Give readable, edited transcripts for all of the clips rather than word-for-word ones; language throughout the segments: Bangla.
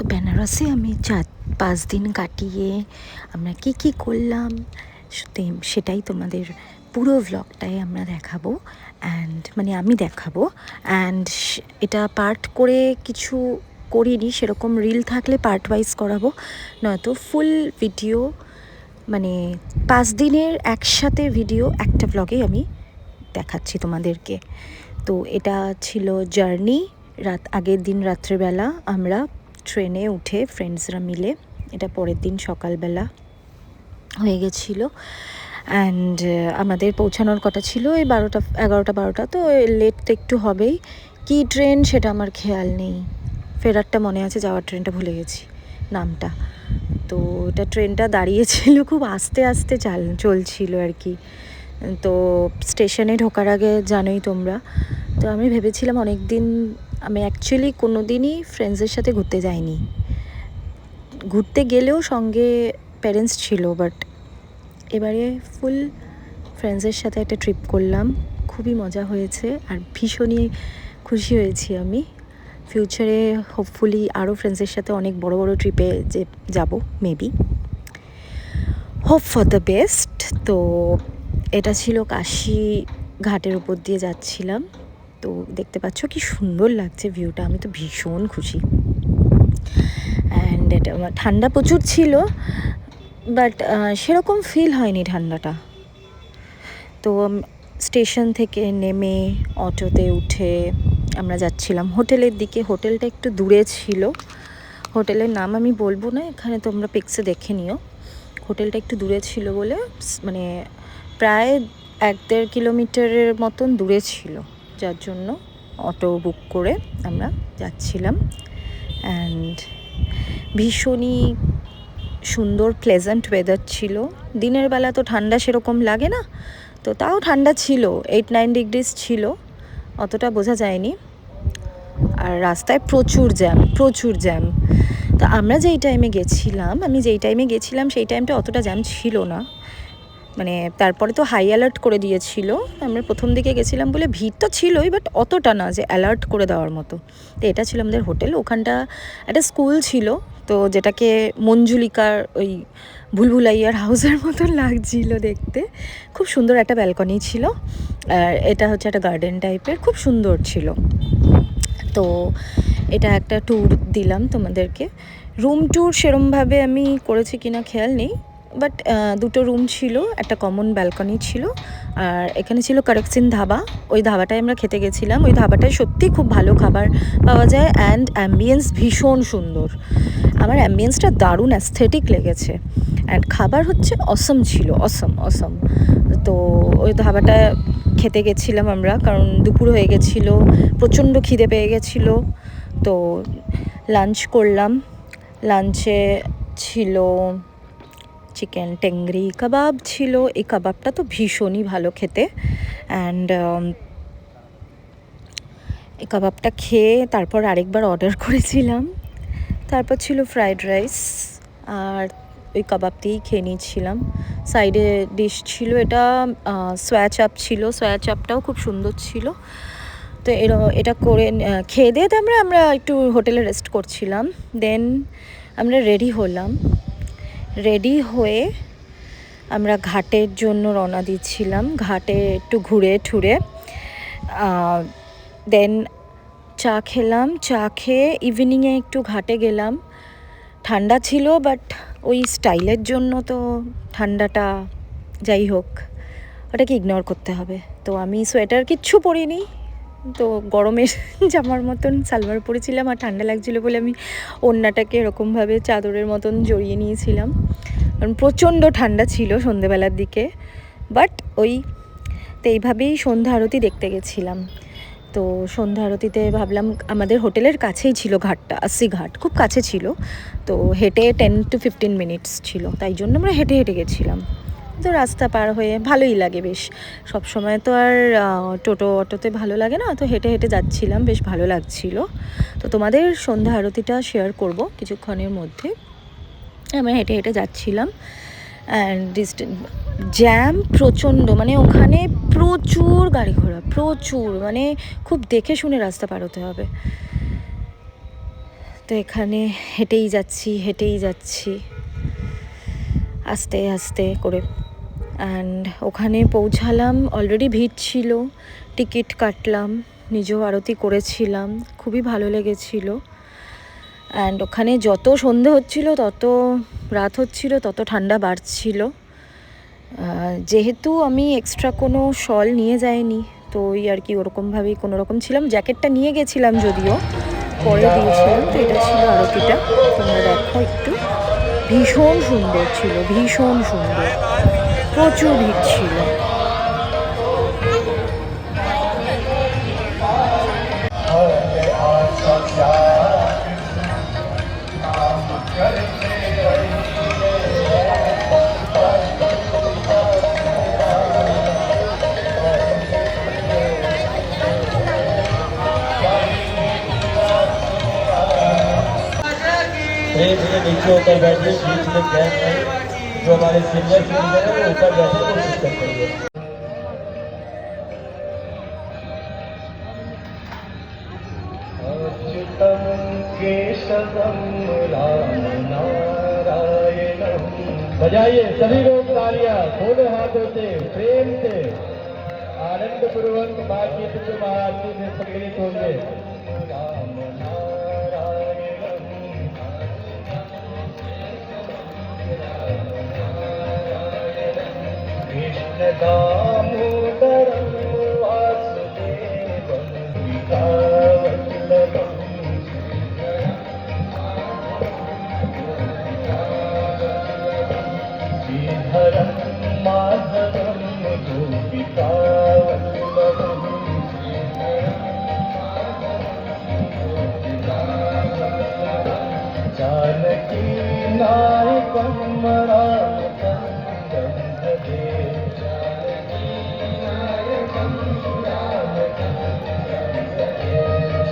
সো বেনারসে আমি 4-5 দিন কাটিয়ে আমরা কী করলাম সেটাই তোমাদের পুরো ভ্লগটাই আমরা দেখাবো অ্যান্ড মানে আমি দেখাবো অ্যান্ড এটা পার্ট করে কিছু করিনি, সেরকম রিল থাকলে পার্ট ওয়াইজ করাবো, নয়তো ফুল ভিডিও মানে 5 দিনের একসাথে ভিডিও একটা ভ্লগে আমি দেখাচ্ছি তোমাদেরকে। তো এটা ছিল জার্নি। আগের দিন রাত্রেবেলা আমরা ট্রেনে উঠে ফ্রেন্ডসরা মিলে, এটা পরের দিন সকালবেলা হয়ে গেছিলো অ্যান্ড আমাদের পৌঁছানোর কথা ছিল এই 11টা-12টা, তো লেট তো একটু হবেই। কী ট্রেন সেটা আমার খেয়াল নেই, ফেরারটা মনে আছে, যাওয়ার ট্রেনটা ভুলে গেছি নামটা। তো এটা ট্রেনটা দাঁড়িয়েছিল, খুব আস্তে আস্তে চলছিল আর কি। তো স্টেশনে ঢোকার আগে জানোই তোমরা, তো আমি ভেবেছিলাম অনেক দিন আমি অ্যাকচুয়ালি কোনো দিনই ফ্রেন্ডসদের সাথে ঘুরতে যাইনি, ঘুরতে গেলেও সঙ্গে প্যারেন্টস ছিল, বাট এবারে ফুল ফ্রেন্ডসদের সাথে একটা ট্রিপ করলাম, খুবই মজা হয়েছে আর ভীষণই খুশি হয়েছি আমি। ফিউচারে হোপফুলি আরও ফ্রেন্ডসদের সাথে অনেক বড় বড় ট্রিপে যাব maybe, hope for the best. তো এটা ছিল কাশি ঘাটের উপর দিয়ে যাচ্ছিলাম, তো দেখতে পাচ্ছ কি সুন্দর লাগছে ভিউটা, আমি তো ভীষণ খুশি। অ্যান্ড এটা ঠান্ডা প্রচুর ছিল, বাট সেরকম ফিল হয়নি ঠান্ডাটা। তো স্টেশন থেকে নেমে অটোতে উঠে আমরা যাচ্ছিলাম হোটেলের দিকে। হোটেলটা একটু দূরে ছিল, হোটেলের নাম আমি বলবো না, এখানে তোমরা পিক্সে দেখে নিও। হোটেলটা একটু দূরে ছিল বলে মানে প্রায় 1-1.5 কিলোমিটারের মতন দূরে ছিল, যার জন্য অটো বুক করে আমরা যাচ্ছিলাম। অ্যান্ড ভীষণই সুন্দর প্লেজেন্ট ওয়েদার ছিল। দিনের বেলা তো ঠান্ডা সেরকম লাগে না, তো তাও ঠান্ডা ছিল, 8-9 ডিগ্রিজ ছিল, অতটা বোঝা যায়নি। আর রাস্তায় প্রচুর জ্যাম। তো আমরা যেই টাইমে গেছিলাম সেই টাইমটা অতটা জ্যাম ছিল না, মানে তারপরে তো হাই অ্যালার্ট করে দিয়েছিল। আমরা প্রথম দিকে গেছিলাম বলে ভিড় তো ছিলই, বাট অতটা না যে অ্যালার্ট করে দেওয়ার মতো। তো এটা ছিল আমাদের হোটেল, ওখানটা একটা স্কুল ছিল, তো যেটাকে মঞ্জুলিকার ওই ভুলভুলাইয়ার হাউসের মতন লাগছিল দেখতে, খুব সুন্দর একটা ব্যালকনি ছিল। আর এটা হচ্ছে একটা গার্ডেন টাইপের, খুব সুন্দর ছিল। তো এটা একটা ট্যুর দিলাম তোমাদেরকে। রুম ট্যুর সেরমভাবে আমি করেছি কিনা খেয়াল নেই, বাট 2টো রুম ছিল, একটা কমন ব্যালকনি ছিল, আর এখানে ছিল কারেক্সিন ধাবা। ওই ধাবাটায় আমরা খেতে গেছিলাম, ওই ধাবাটায় সত্যি খুব ভালো খাবার পাওয়া যায় অ্যান্ড অ্যাম্বিয়েন্স ভীষণ সুন্দর। আমার অ্যাম্বিয়েন্সটা দারুণ অ্যাস্থেটিক লেগেছে অ্যান্ড খাবার হচ্ছে অসম ছিল, অসম। তো ওই ধাবাটা খেতে গেছিলাম আমরা, কারণ দুপুর হয়ে গেছিলো, প্রচণ্ড খিদে পেয়ে গেছিলো। তো লাঞ্চ করলাম, লাঞ্চে ছিল চিকেন টেংরি কাবাব ছিল, এই কাবাবটা তো ভীষণই ভালো খেতে। অ্যান্ড এই কাবাবটা খেয়ে তারপর আরেকবার অর্ডার করেছিলাম, তারপর ছিল ফ্রাইড রাইস, আর ওই কাবাব দিয়েই খেয়ে নিয়েছিলাম। সাইডে ডিশ ছিল এটা সোয়া চাপ ছিল, সোয়া চাপটাও খুব সুন্দর ছিল। তো এটা করে খেয়ে দিয়ে আমরা একটু হোটেলে রেস্ট করছিলাম। দেন আমরা রেডি হয়ে আমরা ঘাটের জন্য রওনা দিচ্ছিলাম, ঘাটে একটু ঘুরে ঠুরে দেন চা খেলাম, চা খেয়ে ইভিনিংয়ে একটু ঘাটে গেলাম। ঠান্ডা ছিল, বাট ওই স্টাইলের জন্য তো ঠান্ডাটা যাই হোক ওটাকে ইগনোর করতে হবে। তো আমি সোয়েটার কিচ্ছু পরিনি, তো গরমের জামার মতন সালোয়ার পরেছিলাম, আর ঠান্ডা লাগছিলো বলে আমি ওড়নাটাকে এরকমভাবে চাদরের মতন জড়িয়ে নিয়েছিলাম, কারণ প্রচণ্ড ঠান্ডা ছিল সন্ধেবেলার দিকে। বাট তো এইভাবেই সন্ধ্যা আরতি দেখতে গেছিলাম। তো সন্ধ্যা আরতিতে ভাবলাম, আমাদের হোটেলের কাছেই ছিল ঘাটটা, 80 ঘাট খুব কাছে ছিল, তো হেঁটে 10-15 মিনিটস ছিল, তাই জন্য আমরা হেঁটে গেছিলাম। তো রাস্তা পার হয়ে ভালোই লাগে বেশ, সব সময় তো আর টোটো অটোতে ভালো লাগে না, তো হেঁটে যাচ্ছিলাম, বেশ ভালো লাগছিল। তো তোমাদের সন্ধ্যা আরতিটা শেয়ার করব কিছুক্ষণের মধ্যে। আমরা হেঁটে যাচ্ছিলাম অ্যান্ড জ্যাম প্রচণ্ড, মানে ওখানে প্রচুর গাড়ি ঘোড়া, প্রচুর, মানে খুব দেখে শুনে রাস্তা পার হতে হবে। তো তো এখানে হেঁটেই যাচ্ছি আস্তে আস্তে করে। অ্যান্ড ওখানে পৌঁছালাম, অলরেডি ভিড় ছিল, টিকিট কাটলাম, নিজেও আরতি করেছিলাম, খুবই ভালো লেগেছিল। অ্যান্ড ওখানে যত সন্ধে হচ্ছিল, তত রাত হচ্ছিল, তত ঠান্ডা বাড়ছিল। যেহেতু আমি এক্সট্রা কোনো শল নিয়ে যাইনি, তো ওই আর কি ওরকমভাবেই কোনো রকম ছিলাম। জ্যাকেটটা নিয়ে গেছিলাম, যদিও পরে দিয়েছিলাম। তো এটা ছিল আরতিটা, তোমরা দেখো একটু। ভীষণ সুন্দর ছিল, ভীষণ সুন্দর, প্রচুর ভিড় ছিল। धीरे नीचे होकर बैठिए, बीच में गैप है। जो हमारे सीनियर सिटीजन है वो ऊपर बैठने की कोशिश करते हैं। अच्युतम केशवम राम नारायणम। बजाइए सभी लोग तालियां, दोनों हाथों से प्रेम से आनंद पूर्वक माँ की आरती में सम्मिलित होंगे। राम नारायणम कृष्ण दामोदरम वासुदेवम विकावल्लभम श्रीधरम माधवम गोपिकावल्लभम जानकी नायकम रामचंद्रम भजे।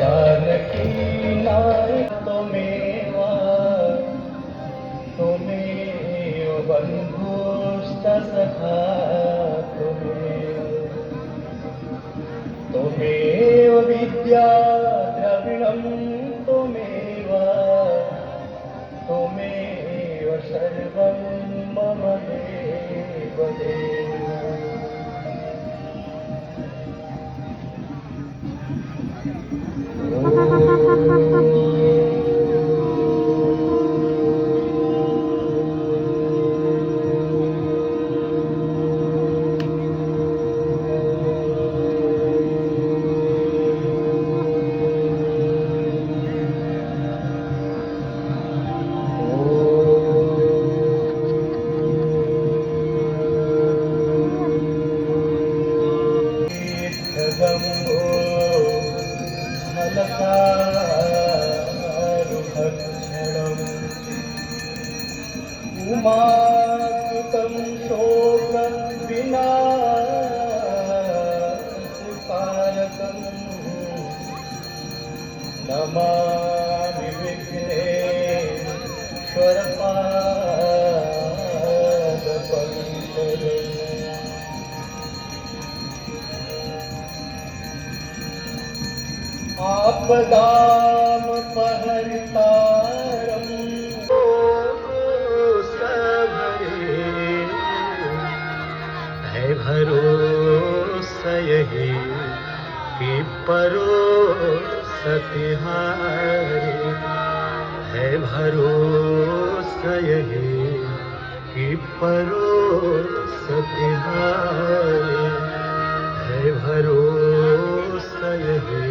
जानकी नायक त्वमेव बन्धुश्च सखा त्वमेव विद्या द्रविणं त्वमेव सर्वं मम देव देव। उमासुतं शोक विनाशकारकं नमामि विघ्नेश्वरपादपङ्कजम्। आपदामपहर्तारम् है भरोसा यही कि परोसा तिहारे। है भरोसा यही कि परोसा तिहारे। है भरोसा यही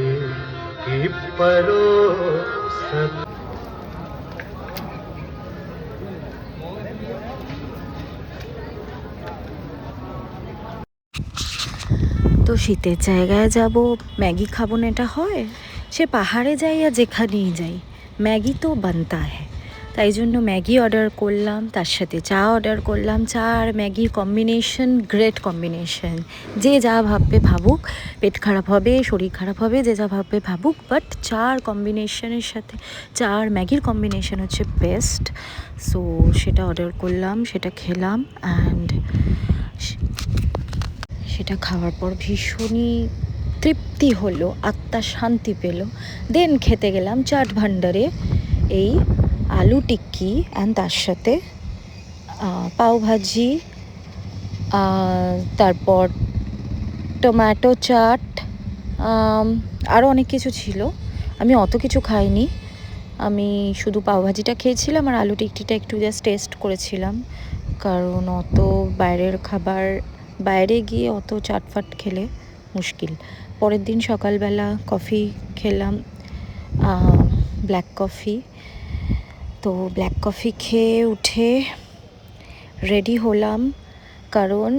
कि परोसा। তো শীতের জায়গায় যাব, ম্যাগি খাবো না এটা হয়? সে পাহাড়ে যাই আর যেখানেই যাই, ম্যাগি তো বানতা হ্যায়। তাই জন্য ম্যাগি অর্ডার করলাম, তার সাথে চা অর্ডার করলাম। চা আর ম্যাগির কম্বিনেশন, গ্রেট কম্বিনেশন। যে যা ভাববে ভাবুক, পেট খারাপ হবে, শরীর খারাপ হবে, যে যা ভাববে ভাবুক, বাট চা আর কম্বিনেশনের সাথে, চা আর ম্যাগির কম্বিনেশন হচ্ছে বেস্ট। সো সেটা অর্ডার করলাম, সেটা খেলাম। অ্যান্ড সেটা খাওয়ার পর ভীষণই তৃপ্তি হলো, আত্মা শান্তি পেল। দেন খেতে গেলাম চাট ভান্ডারে। এই আলু টিক্কি অ্যান্ড তার সাথে পাও ভাজি, তারপর টমেটো চাট, আরও অনেক কিছু ছিল। আমি অত কিছু খাইনি, আমি শুধু পাওভাজিটা খেয়েছিলাম আর আলু টিক্কিটা একটু জাস্ট টেস্ট করেছিলাম, কারণ অত বাইরের খাবার বাইরে গিয়ে অত চাটফাট খেলে মুশকিল। পরের দিন সকালবেলা কফি খেলাম, ব্ল্যাক কফি। তো ব্ল্যাক কফি খেয়ে উঠে রেডি হলাম, কারণ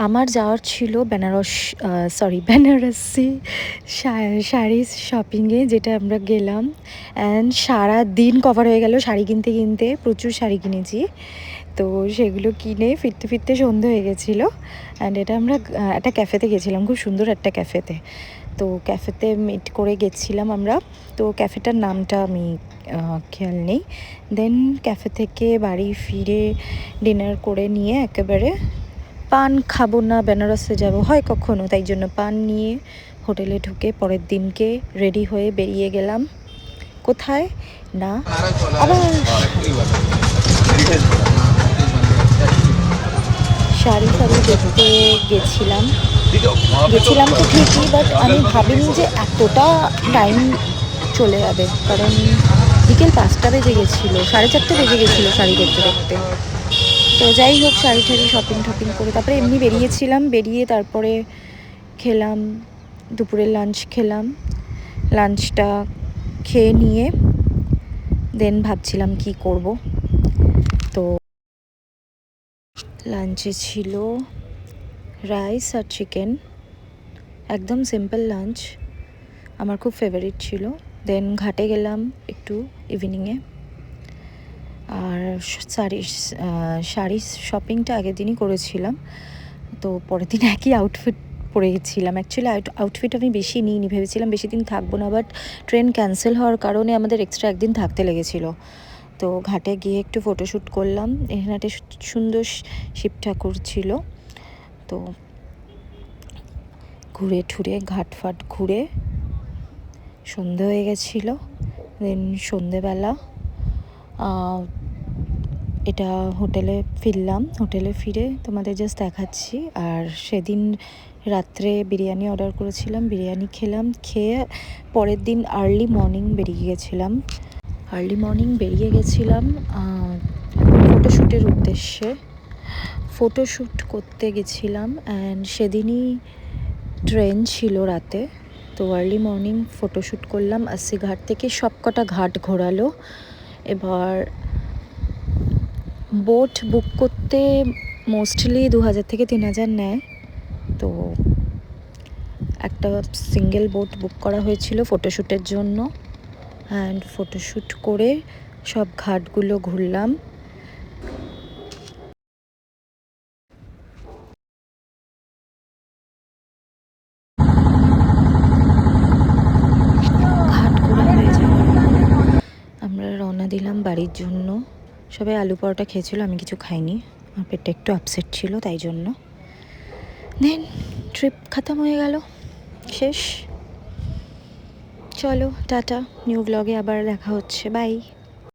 আমার যাওয়ার ছিল বেনারসি শাড়ি শপিংয়ে, যেটা আমরা গেলাম অ্যান্ড সারা দিন কভার হয়ে গেল শাড়ি কিনতে কিনতে। প্রচুর শাড়ি কিনেছি, তো সেগুলো কিনে ফিরতে ফিরতে সন্ধে হয়ে গেছিলো। অ্যান্ড এটা আমরা একটা ক্যাফেতে গেছিলাম, খুব সুন্দর একটা ক্যাফেতে। তো ক্যাফেতে মিট করে গেছিলাম আমরা, তো ক্যাফেটার নামটা আমি খেয়াল নেই। দেন ক্যাফে থেকে বাড়ি ফিরে ডিনার করে নিয়ে একেবারে, পান খাবো না, বেনারসে যাব হয় কখনো, তাই জন্য পান নিয়ে হোটেলে ঢুকে পরের দিনকে রেডি হয়ে বেরিয়ে গেলাম। কোথায় না, আবার শাড়ি দেখতে গেছিলাম তো ঠিকই, বাট আমি ভাবিনি যে এতটা টাইম চলে যাবে, কারণ বিকেল 5টা বেজে গেছিলো, 4:30 বেজে গেছিলো শাড়ি দেখতে দেখতে। তো যাই হোক, শাড়ি ঠাড়ি শপিং করে তারপরে এমনি বেরিয়েছিলাম। বেরিয়ে তারপরে খেলাম, দুপুরের লাঞ্চ খেলাম। লাঞ্চটা খেয়ে নিয়ে দেন ভাবছিলাম কি করব। তো লাঞ্চে ছিল রাইস আর চিকেন, একদম সিম্পল লাঞ্চ, আমার খুব ফেভারিট ছিল। দেন ঘাটে গেলাম একটু ইভিনিংয়ে, আর শাড়ি শপিংটা আগের দিনই করেছিলাম, তো পরের দিন একই আউটফিট পরে গেছিলাম। অ্যাকচুয়ালি আউটফিট আমি বেশি নিইনি, ভেবেছিলাম বেশি দিন থাকবো না, বাট ট্রেন ক্যান্সেল হওয়ার কারণে আমাদের এক্সট্রা একদিন থাকতে লেগেছিলো। তো ঘাটে গিয়ে একটু ফটোশ্যুট করলাম, এখানে একটা সুন্দর শিব ঠাকুর ছিল। তো ঘুরে ঠুরে ঘাটফাট ঘুরে সন্ধে হয়ে গেছিলো। দেন সন্ধেবেলা এটা হোটেলে ফিরলাম, হোটেলে ফিরে তোমাদের জাস্ট দেখাচ্ছি। আর সেদিন রাত্রে বিরিয়ানি অর্ডার করেছিলাম, বিরিয়ানি খেলাম, খেয়ে পরের দিন আর্লি মর্নিং বেরিয়ে গেছিলাম ফটোশ্যুটের উদ্দেশ্যে। ফটোশ্যুট করতে গেছিলাম অ্যান্ড সেদিনই ট্রেন ছিল রাতে, তো আর্লি মর্নিং ফটোশ্যুট করলাম। 80 ঘাট থেকে সব কটা ঘাট ঘোরালো। এবার বোট বুক করতে মোস্টলি 2000 থেকে 3000 নেয়, তো একটা সিঙ্গেল বোট বুক করা হয়েছিল ফটোশ্যুটের জন্য। অ্যান্ড ফটোশ্যুট করে সব ঘাটগুলো ঘুরলাম। ঘাট ঘোরা হয়ে যাওয়ার পর আমরা রওনা দিলাম বাড়ির জন্য। সবাই আলু পরোটা খেয়েছিল, আমি কিছু খাইনি, আমার পেটটা একটু আপসেট ছিল তাই জন্য। দেন ট্রিপ খতম হয়ে গেল, শেষ। চলো টাটা, নিউ ব্লগে আবার দেখা হচ্ছে, বাই।